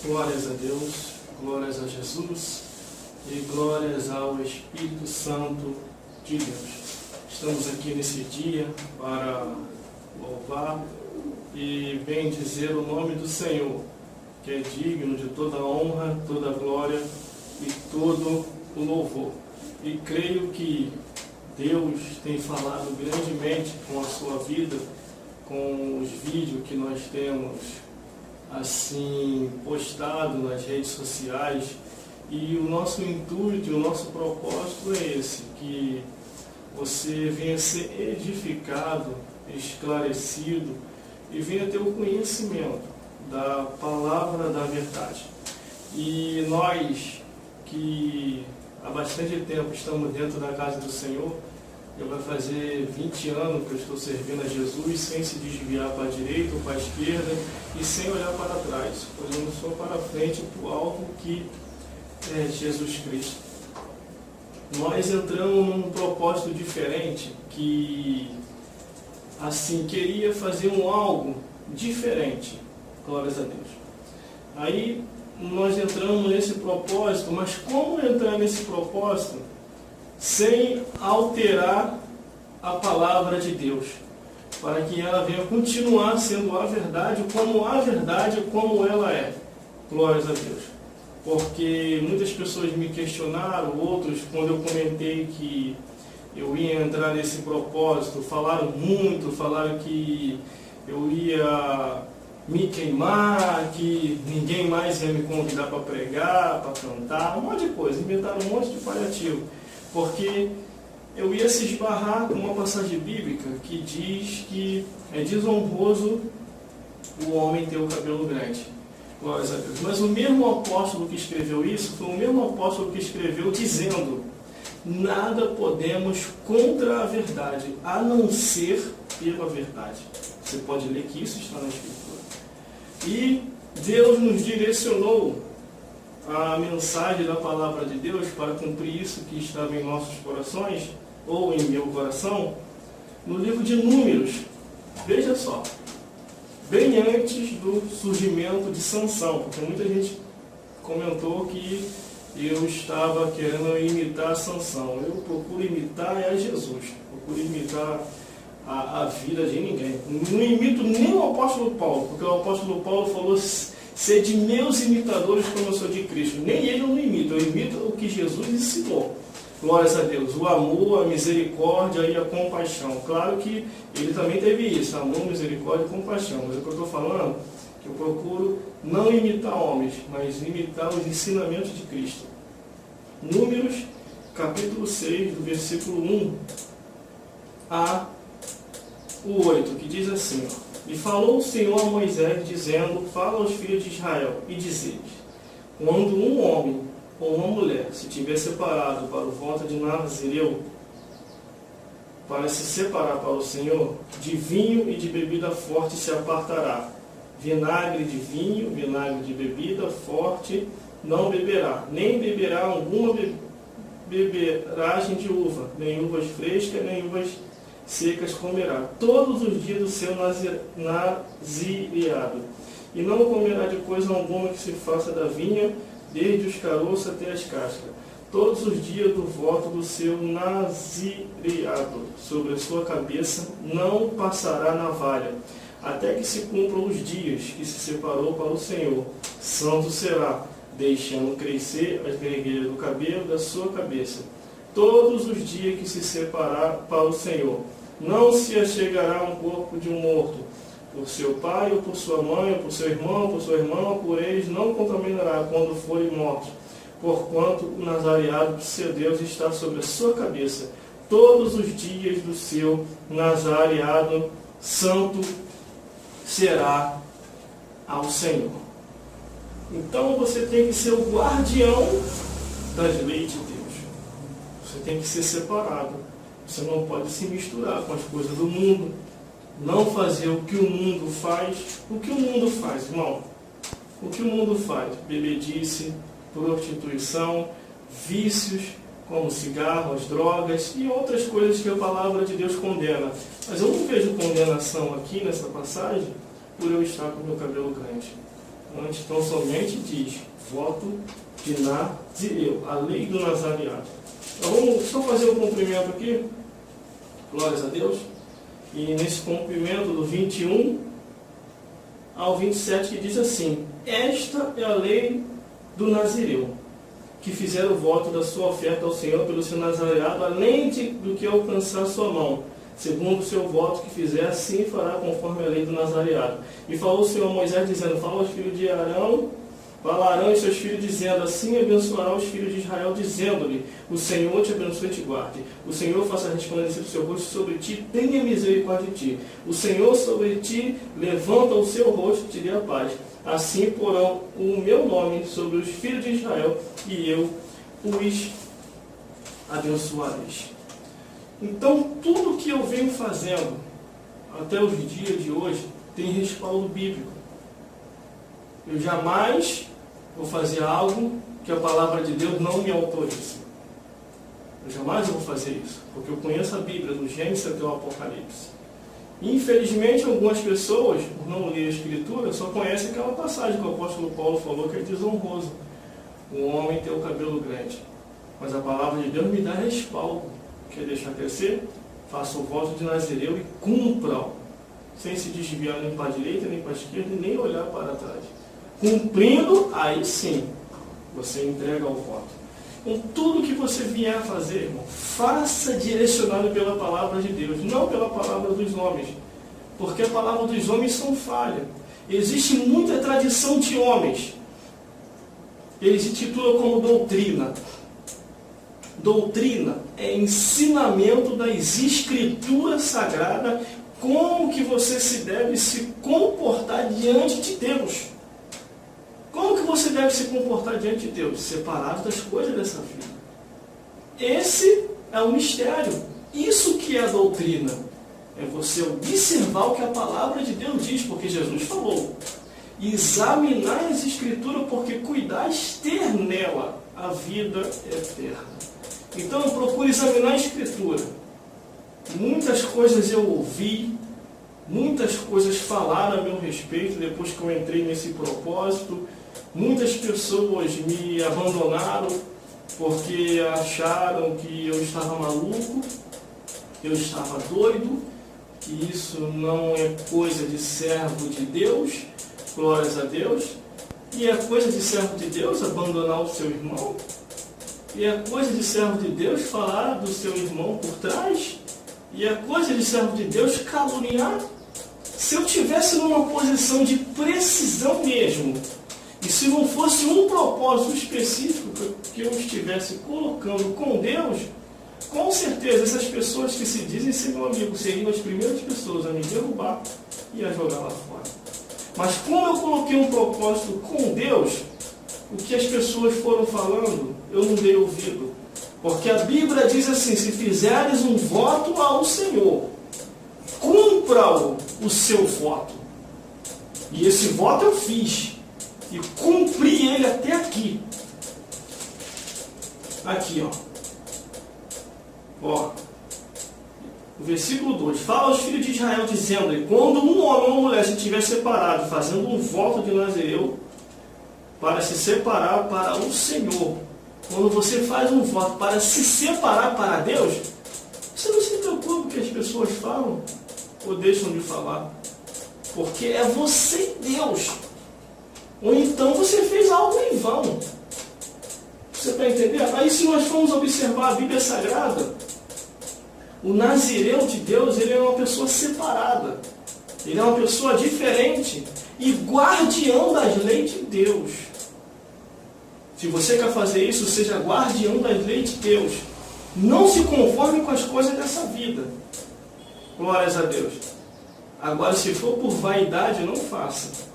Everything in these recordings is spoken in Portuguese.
Glórias a Deus, glórias a Jesus e glórias ao Espírito Santo de Deus. Estamos aqui nesse dia para louvar e bendizer o nome do Senhor, que é digno de toda a honra, toda a glória e todo o louvor. E creio que Deus tem falado grandemente com a sua vida, com os vídeos que nós temos assim postado nas redes sociais, e o nosso intuito, o nosso propósito é esse, que você venha ser edificado, esclarecido e venha ter o conhecimento da palavra da verdade. E nós que há bastante tempo estamos dentro da casa do Senhor, já vai fazer 20 anos que eu estou servindo a Jesus sem se desviar para a direita ou para a esquerda e sem olhar para trás, olhando só para frente, para o alto que é Jesus Cristo. Nós entramos num propósito diferente, que assim queria fazer algo diferente, glórias a Deus. Aí nós entramos nesse propósito, mas como entrar nesse propósito sem alterar a palavra de Deus, para que ela venha continuar sendo a verdade como ela é, glórias a Deus. Porque muitas pessoas me questionaram, outros, quando eu comentei que eu ia entrar nesse propósito, falaram que eu ia me queimar, que ninguém mais ia me convidar para pregar, para cantar, um monte de coisa, inventaram um monte de paliativo, porque eu ia se esbarrar com uma passagem bíblica que diz que é desonroso o homem ter o cabelo grande. Glórias a Deus. Mas o mesmo apóstolo que escreveu isso, foi o mesmo apóstolo que escreveu dizendo: nada podemos contra a verdade, a não ser pela verdade. Você pode ler que isso está na Escritura. E Deus nos direcionou a mensagem da palavra de Deus para cumprir isso que estava em nossos corações, ou em meu coração, no livro de Números. Veja só, bem antes do surgimento de Sansão, porque muita gente comentou que eu estava querendo imitar Sansão. Eu procuro imitar a Jesus, procuro imitar a vida de ninguém. Não imito nem o apóstolo Paulo, porque o apóstolo Paulo falou: ser de meus imitadores como eu sou de Cristo. Nem ele eu não imito, eu imito o que Jesus ensinou. Glórias a Deus. O amor, a misericórdia e a compaixão. Claro que ele também teve isso, amor, misericórdia e compaixão. Mas o que eu estou falando, que eu procuro não imitar homens, mas imitar os ensinamentos de Cristo. Números, capítulo 6, do versículo 1 a o 8, que diz assim: E falou o Senhor a Moisés, dizendo: Fala aos filhos de Israel, e dizeis: Quando um homem ou uma mulher se tiver separado para o voto de Nazireu, para se separar para o Senhor, de vinho e de bebida forte se apartará. Vinagre de vinho, vinagre de bebida forte não beberá, nem beberá alguma beberagem de uva, nem uvas frescas, nem uvas secas comerá, todos os dias do seu nazireado. E não comerá de coisa alguma que se faça da vinha, desde os caroços até as cascas, todos os dias do voto do seu nazireado. Sobre a sua cabeça não passará navalha, até que se cumpram os dias que se separou para o Senhor. Santo será, deixando crescer as gregueiras do cabelo da sua cabeça. Todos os dias que se separar para o Senhor, não se achegará um corpo de um morto, por seu pai, ou por sua mãe, ou por seu irmão, ou por sua irmã, por eles não contaminará quando forem mortos, porquanto o nazareado do seu Deus está sobre a sua cabeça, todos os dias do seu nazareado, santo será ao Senhor. Então você tem que ser o guardião das leis de Deus. Você tem que ser separado. Você não pode se misturar com as coisas do mundo. Não fazer o que o mundo faz. O que o mundo faz, irmão? O que o mundo faz? Bebedice, prostituição, vícios, como cigarro, as drogas e outras coisas que a palavra de Deus condena. Mas eu não vejo condenação aqui nessa passagem por eu estar com o meu cabelo grande. antes, então somente diz, voto de Nazireu, a lei do Nazareado. Então vamos só fazer um cumprimento aqui, glórias a Deus, e nesse cumprimento do 21 ao 27 que diz assim, esta é a lei do Nazireu, que fizer o voto da sua oferta ao Senhor pelo seu nazareado, além do que alcançar sua mão, segundo o seu voto que fizer, assim fará conforme a lei do nazareado. E falou o Senhor a Moisés, dizendo, fala aos filhos de Arão, fala Arão e seus filhos, dizendo, assim abençoará os filhos de Israel, dizendo-lhe, o Senhor te abençoe e te guarde. O Senhor faça resplandecer o seu rosto sobre ti, tenha misericórdia de ti. O Senhor sobre ti levanta o seu rosto e te dê a paz. Assim porão o meu nome sobre os filhos de Israel, e eu os abençoarei. Então, tudo que eu venho fazendo até os dias de hoje tem respaldo bíblico. Eu jamais vou fazer algo que a palavra de Deus não me autorize. Eu jamais vou fazer isso, porque eu conheço a Bíblia, do Gênesis até o Apocalipse. Infelizmente, algumas pessoas, por não ler a Escritura, só conhecem aquela passagem que o apóstolo Paulo falou, que é desonroso o homem ter o cabelo grande. Mas a palavra de Deus me dá respaldo. Quer deixar crescer? Faça o voto de Nazireu e cumpra-o, sem se desviar nem para a direita, nem para a esquerda, e nem olhar para trás. Cumprindo, aí sim, você entrega o voto. Com tudo que você vier a fazer, irmão, faça direcionado pela palavra de Deus, não pela palavra dos homens. Porque a palavra dos homens são falha. Existe muita tradição de homens. Eles intitulam como doutrina. Doutrina é ensinamento das escrituras sagradas, como que você se deve se comportar diante de Deus. Como que você deve se comportar diante de Deus? Separado das coisas dessa vida. Esse é o mistério. Isso que é a doutrina. É você observar o que a palavra de Deus diz, porque Jesus falou. Examinar as escrituras, porque cuidares ter nela a vida eterna. Então eu procuro examinar a escritura. Muitas coisas eu ouvi, muitas coisas falaram a meu respeito depois que eu entrei nesse propósito. Muitas pessoas me abandonaram porque acharam que eu estava maluco, eu estava doido, que isso não é coisa de servo de Deus, glórias a Deus. E é coisa de servo de Deus abandonar o seu irmão. E é coisa de servo de Deus falar do seu irmão por trás. E é coisa de servo de Deus caluniar. Se eu tivesse numa posição de precisão mesmo, e se não fosse um propósito específico que eu estivesse colocando com Deus, com certeza essas pessoas que se dizem ser meu amigo seriam as primeiras pessoas a me derrubar e a jogar lá fora. Mas como eu coloquei um propósito com Deus, o que as pessoas foram falando, eu não dei ouvido. Porque a Bíblia diz assim, se fizeres um voto ao Senhor, cumpra-o o seu voto. E esse voto eu fiz. E cumpri ele até aqui. Aqui, ó. Ó. O versículo 2. Fala aos filhos de Israel, dizendo, quando um homem ou uma mulher se estiver separado, fazendo um voto de Nazireu, para se separar para o Senhor. Quando você faz um voto para se separar para Deus, você não se preocupa com o que as pessoas falam ou deixam de falar. Porque é você e Deus. Ou então você fez algo em vão. Você está entendendo? Aí se nós formos observar a Bíblia Sagrada, o Nazireu de Deus, ele é uma pessoa separada. Ele é uma pessoa diferente e guardião das leis de Deus. Se você quer fazer isso, seja guardião das leis de Deus. Não se conforme com as coisas dessa vida. Glórias a Deus. Agora, se for por vaidade, não faça.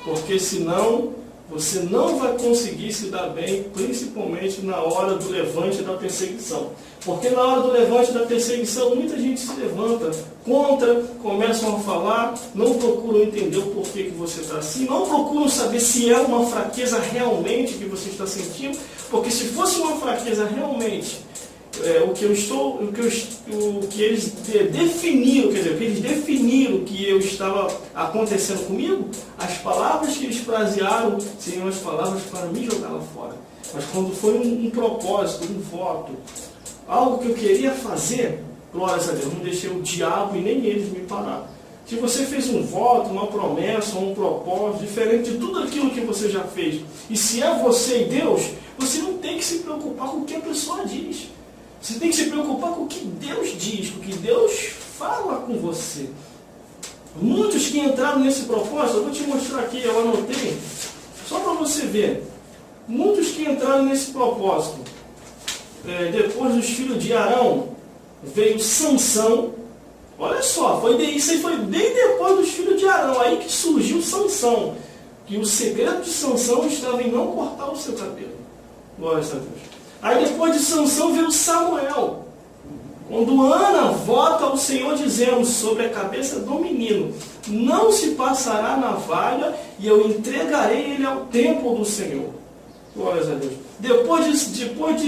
Porque senão, você não vai conseguir se dar bem, principalmente na hora do levante da perseguição. Porque na hora do levante da perseguição, muita gente se levanta contra, começam a falar, não procuram entender o porquê que você está assim, não procuram saber se é uma fraqueza realmente que você está sentindo, porque se fosse uma fraqueza realmente o que eles definiram, quer dizer, o que eles definiram que eu estava acontecendo comigo, as palavras que eles frasearam seriam as palavras para me jogar lá fora. Mas quando foi um propósito, um voto, algo que eu queria fazer, glórias a Deus, não deixei o diabo e nem eles me parar. Se você fez um voto, uma promessa, um propósito, diferente de tudo aquilo que você já fez, e se é você e Deus, você não tem que se preocupar com o que a pessoa diz. Você tem que se preocupar com o que Deus diz, com o que Deus fala com você. Muitos que entraram nesse propósito, eu vou te mostrar aqui, eu anotei, só para você ver. Muitos que entraram nesse propósito, depois dos filhos de Arão, veio Sansão. Olha só, isso aí foi bem depois dos filhos de Arão, aí que surgiu Sansão. Que o segredo de Sansão estava em não cortar o seu cabelo. Glória a Deus. Aí depois de Sansão veio Samuel. Quando Ana vota ao Senhor dizendo sobre a cabeça do menino, não se passará navalha e eu entregarei ele ao templo do Senhor. Glória a Deus. Depois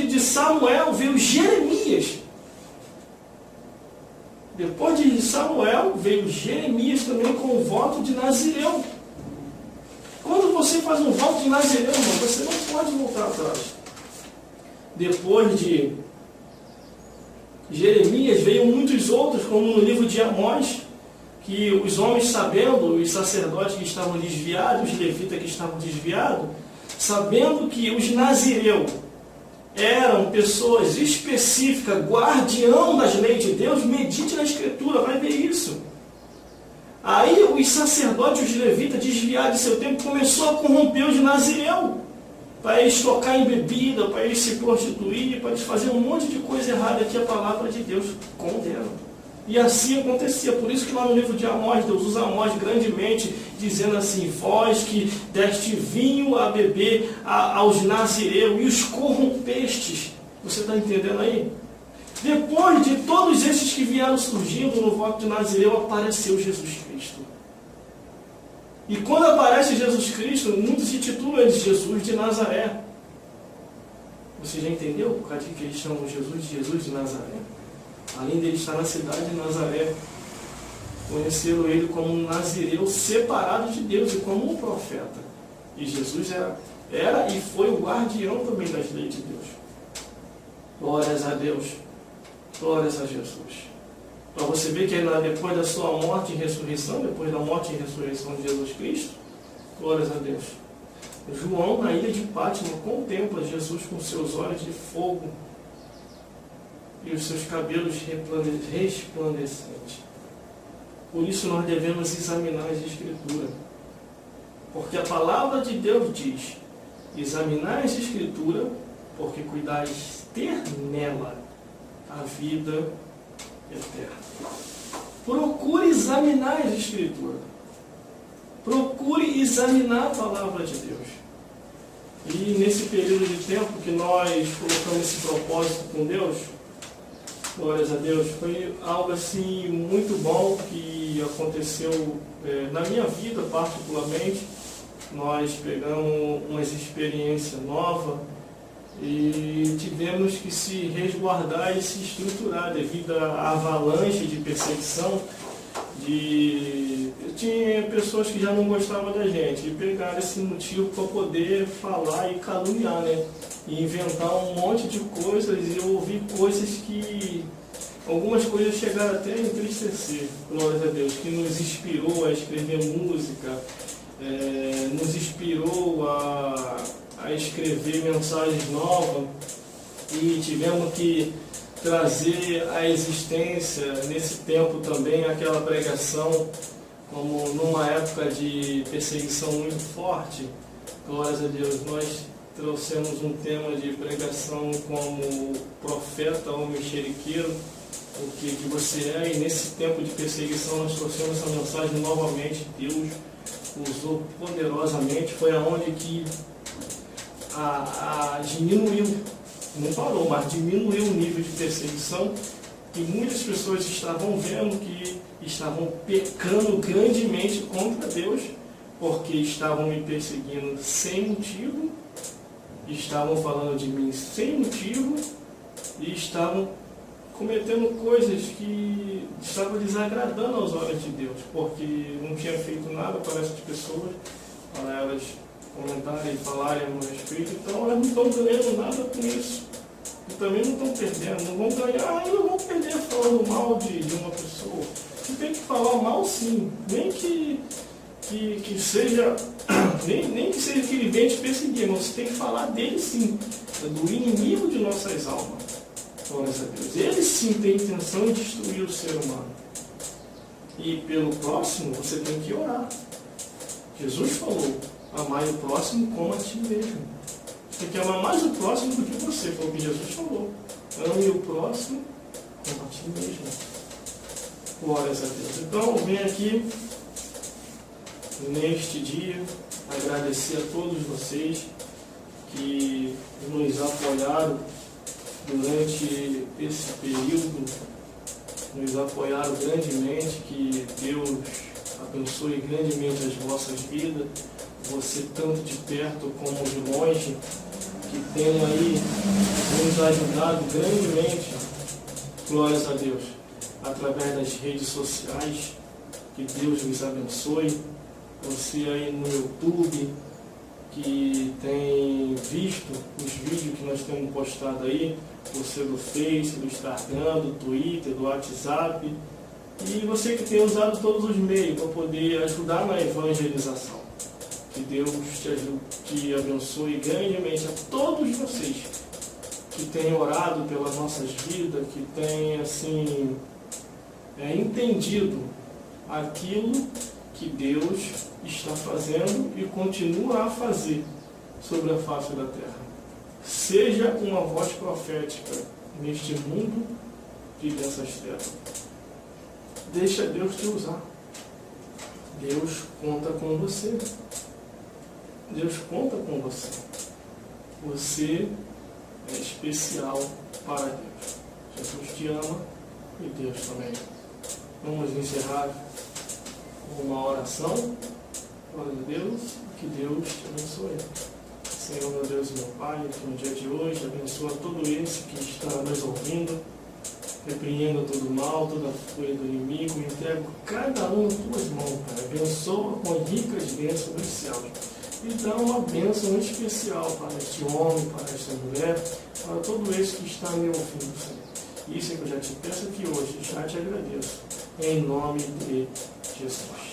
de Samuel veio Jeremias. Depois de Samuel veio Jeremias também com o voto de Nazireu. Quando você faz um voto de Nazireu, irmão, você não pode voltar atrás. Depois de Jeremias veio muitos outros, como no livro de Amós, que os homens sabendo, os sacerdotes que estavam desviados, os levitas que estavam desviados, sabendo que os Nazireu eram pessoas específicas, guardião das leis de Deus, medite na Escritura, vai ver isso. Aí os sacerdotes, os levitas, desviados de seu tempo, começou a corromper os Nazireu, para eles tocar em bebida, para eles se prostituir, para eles fazer um monte de coisa errada que a palavra de Deus condena. E assim acontecia. Por isso que lá no livro de Amós, Deus usa Amós grandemente, dizendo assim: vós que deste vinho a beber aos Nazireus e os corrompestes. Você está entendendo aí? Depois de todos esses que vieram surgindo no voto de Nazireu, apareceu Jesus Cristo. E quando aparece Jesus Cristo, muitos se titulam ele de Jesus de Nazaré. Você já entendeu por causa de que eles chamam Jesus de Nazaré? Além dele estar na cidade de Nazaré, conheceram ele como um nazireu separado de Deus e como um profeta. E Jesus era e foi o guardião também das leis de Deus. Glórias a Deus. Glórias a Jesus. Para você ver que depois da sua morte e ressurreição, depois da morte e ressurreição de Jesus Cristo, glórias a Deus. João, na ilha de Pátimo, contempla Jesus com seus olhos de fogo e os seus cabelos resplandecentes. Por isso nós devemos examinar as Escrituras. Porque a palavra de Deus diz: examinai as Escrituras, porque cuidais ter nela a vida eterna. Procure examinar as Escrituras. Procure examinar a palavra de Deus. E nesse período de tempo que nós colocamos esse propósito com Deus, glórias a Deus, foi algo assim muito bom que aconteceu na minha vida particularmente. Nós pegamos umas experiências novas e tivemos que se resguardar e se estruturar devido à avalanche de perseguição. Tinha pessoas que já não gostavam da gente e pegaram esse motivo para poder falar e caluniar, né? E inventar um monte de coisas, e eu ouvi coisas que... algumas coisas chegaram até a entristecer, glórias a Deus, que nos inspirou a escrever música, nos inspirou a escrever mensagens novas, e tivemos que trazer à existência, nesse tempo também, aquela pregação, como numa época de perseguição muito forte, glórias a Deus, nós trouxemos um tema de pregação como profeta ou mexeriqueiro, o que você é, e nesse tempo de perseguição nós trouxemos essa mensagem novamente. Deus usou poderosamente, foi aonde que diminuiu, não parou, mas diminuiu o nível de perseguição, e muitas pessoas estavam vendo que estavam pecando grandemente contra Deus, porque estavam me perseguindo sem motivo, estavam falando de mim sem motivo, e estavam cometendo coisas que estavam desagradando aos olhos de Deus, porque não tinha feito nada para essas pessoas, para elas comentarem e falarem a meu respeito, então elas não estão ganhando nada com isso. E também não estão perdendo, não vão ganhar, ainda vão perder falando mal de uma pessoa. Você tem que falar mal sim, nem que seja, nem que seja que ele venha te perseguir, mas você tem que falar dele sim, do inimigo de nossas almas. Glórias a Deus. Ele sim tem intenção de destruir o ser humano. E pelo próximo você tem que orar. Jesus falou, amai o próximo como a ti mesmo. Você tem que amar mais o próximo do que você, foi o que Jesus falou. Ame o próximo como a ti mesmo. Glórias a Deus. Então, vem aqui, neste dia, agradecer a todos vocês que nos apoiaram durante esse período, nos apoiaram grandemente, que Deus abençoe grandemente as vossas vidas, você tanto de perto como de longe, que tenha aí nos ajudado grandemente, glórias a Deus, através das redes sociais, que Deus nos abençoe, você aí no YouTube, que tem visto os vídeos que nós temos postado aí, você do Face, do Instagram, do Twitter, do WhatsApp, e você que tem usado todos os meios para poder ajudar na evangelização. Que Deus te abençoe grandemente a todos vocês que têm orado pelas nossas vidas, que têm assim entendido aquilo que Deus está fazendo e continua a fazer sobre a face da terra. Seja uma voz profética neste mundo e dessas terras. Deixa Deus te usar. Deus conta com você. Deus conta com você. Você é especial para Deus. Jesus te ama e Deus também. Vamos encerrar uma oração. Glória a Deus, que Deus te abençoe. Senhor, meu Deus e meu Pai, que no dia de hoje abençoa todo esse que está nos ouvindo, repreenda todo mal, toda fúria do inimigo, entrego cada um nas tuas mãos, Pai. Abençoa com ricas bênçãos dos céus. E dá uma bênção especial para este homem, para esta mulher, para todo esse que está me ouvindo, Senhor. Isso é que eu já te peço aqui hoje, já te agradeço. Em nome de Jesus.